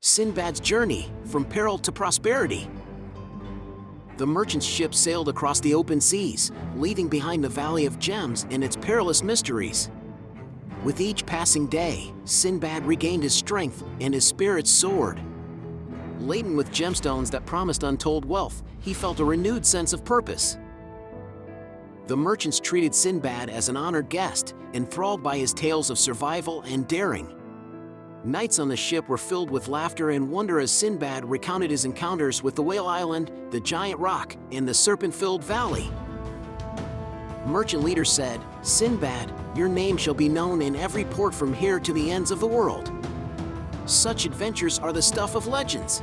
Sinbad's journey from peril to prosperity. The merchant's ship sailed across the open seas, leaving behind the Valley of Gems and its perilous mysteries. With each passing day, Sinbad regained his strength and his spirits soared. Laden with gemstones that promised untold wealth, he felt a renewed sense of purpose. The merchants treated Sinbad as an honored guest, enthralled by his tales of survival and daring. Nights on the ship were filled with laughter and wonder as Sinbad recounted his encounters with the Whale Island, the Giant Rock, and the serpent-filled valley. Merchant leaders said, "Sinbad, your name shall be known in every port from here to the ends of the world. Such adventures are the stuff of legends."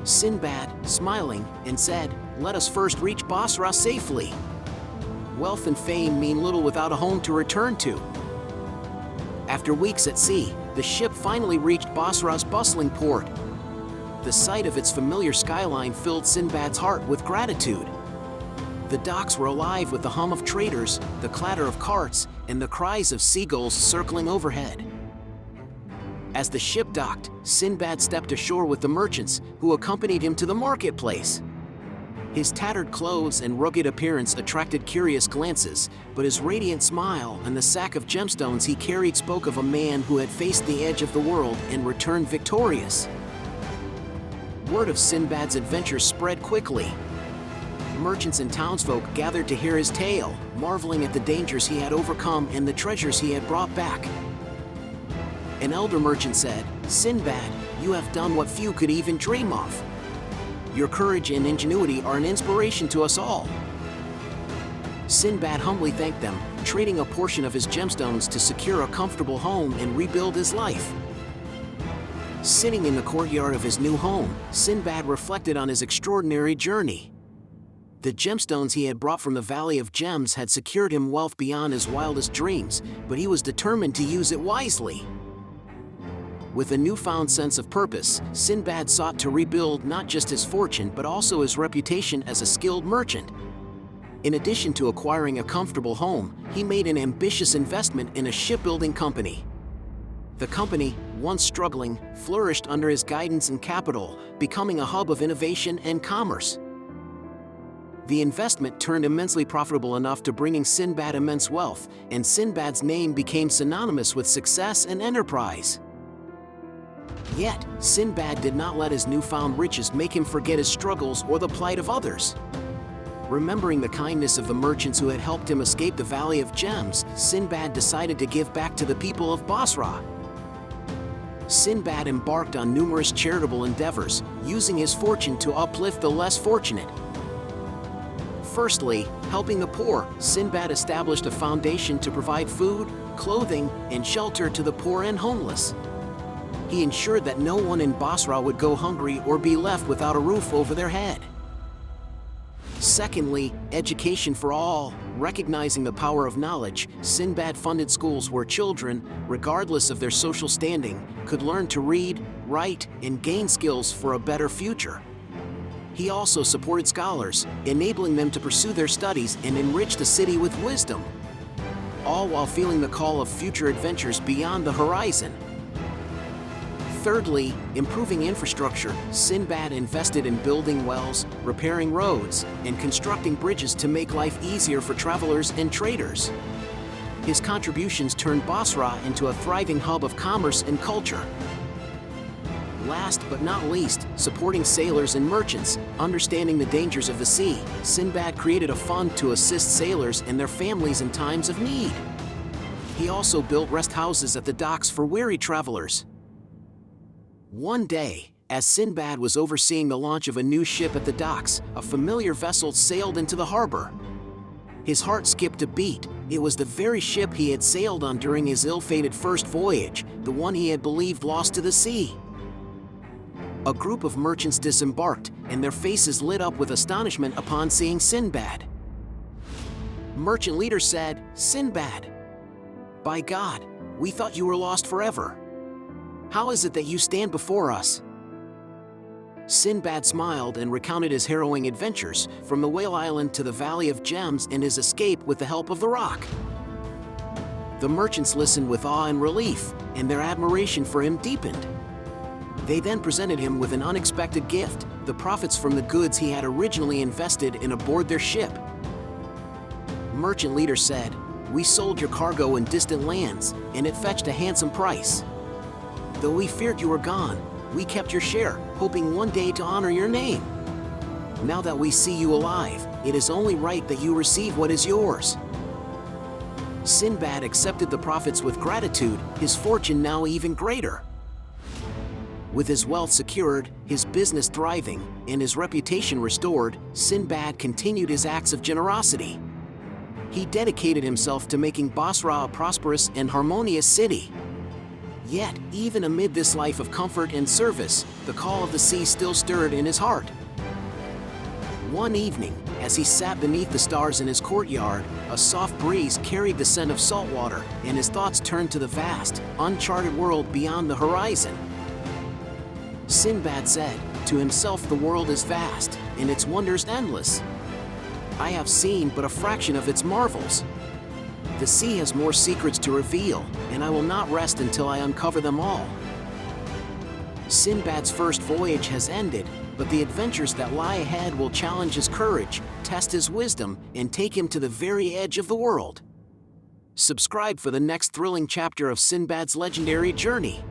Sinbad, smiling, and said, "Let us first reach Basra safely. Wealth and fame mean little without a home to return to." After weeks at sea, the ship finally reached Basra's bustling port. The sight of its familiar skyline filled Sinbad's heart with gratitude. The docks were alive with the hum of traders, the clatter of carts, and the cries of seagulls circling overhead. As the ship docked, Sinbad stepped ashore with the merchants, who accompanied him to the marketplace. His tattered clothes and rugged appearance attracted curious glances, but his radiant smile and the sack of gemstones he carried spoke of a man who had faced the edge of the world and returned victorious. Word of Sinbad's adventures spread quickly. Merchants and townsfolk gathered to hear his tale, marveling at the dangers he had overcome and the treasures he had brought back. An elder merchant said, "Sinbad, you have done what few could even dream of. Your courage and ingenuity are an inspiration to us all." Sinbad humbly thanked them, trading a portion of his gemstones to secure a comfortable home and rebuild his life. Sitting in the courtyard of his new home, Sinbad reflected on his extraordinary journey. The gemstones he had brought from the Valley of Gems had secured him wealth beyond his wildest dreams, but he was determined to use it wisely. With a newfound sense of purpose, Sinbad sought to rebuild not just his fortune but also his reputation as a skilled merchant. In addition to acquiring a comfortable home, he made an ambitious investment in a shipbuilding company. The company, once struggling, flourished under his guidance and capital, becoming a hub of innovation and commerce. The investment turned immensely profitable enough to bringing Sinbad immense wealth, and Sinbad's name became synonymous with success and enterprise. Yet, Sinbad did not let his newfound riches make him forget his struggles or the plight of others. Remembering the kindness of the merchants who had helped him escape the Valley of Gems, Sinbad decided to give back to the people of Basra. Sinbad embarked on numerous charitable endeavors, using his fortune to uplift the less fortunate. Firstly, helping the poor, Sinbad established a foundation to provide food, clothing, and shelter to the poor and homeless. He ensured that no one in Basra would go hungry or be left without a roof over their head. Secondly, education for all. Recognizing the power of knowledge, Sinbad funded schools where children, regardless of their social standing, could learn to read, write, and gain skills for a better future. He also supported scholars, enabling them to pursue their studies and enrich the city with wisdom, all while feeling the call of future adventures beyond the horizon. Thirdly, improving infrastructure, Sinbad invested in building wells, repairing roads, and constructing bridges to make life easier for travelers and traders. His contributions turned Basra into a thriving hub of commerce and culture. Last but not least, supporting sailors and merchants. Understanding the dangers of the sea, Sinbad created a fund to assist sailors and their families in times of need. He also built rest houses at the docks for weary travelers. One day, as Sinbad was overseeing the launch of a new ship at the docks, a familiar vessel sailed into the harbor. His heart skipped a beat. It was the very ship he had sailed on during his ill-fated first voyage, the one he had believed lost to the sea. A group of merchants disembarked, and their faces lit up with astonishment upon seeing Sinbad. Merchant leader said, "Sinbad, by God, we thought you were lost forever. How is it that you stand before us?" Sinbad smiled and recounted his harrowing adventures, from the Whale Island to the Valley of Gems and his escape with the help of the rock. The merchants listened with awe and relief, and their admiration for him deepened. They then presented him with an unexpected gift, the profits from the goods he had originally invested in aboard their ship. Merchant leader said, "We sold your cargo in distant lands, and it fetched a handsome price. Though we feared you were gone, we kept your share, hoping one day to honor your name. Now that we see you alive, it is only right that you receive what is yours." Sinbad accepted the profits with gratitude, his fortune now even greater. With his wealth secured, his business thriving, and his reputation restored, Sinbad continued his acts of generosity. He dedicated himself to making Basra a prosperous and harmonious city. Yet, even amid this life of comfort and service, the call of the sea still stirred in his heart. One evening, as he sat beneath the stars in his courtyard, a soft breeze carried the scent of salt water, and his thoughts turned to the vast, uncharted world beyond the horizon. Sinbad said, "To himself the world is vast, and its wonders endless. I have seen but a fraction of its marvels. The sea has more secrets to reveal, and I will not rest until I uncover them all." Sinbad's first voyage has ended, but the adventures that lie ahead will challenge his courage, test his wisdom, and take him to the very edge of the world. Subscribe for the next thrilling chapter of Sinbad's legendary journey.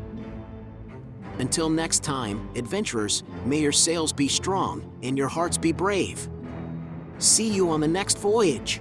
Until next time, adventurers, may your sails be strong and your hearts be brave. See you on the next voyage.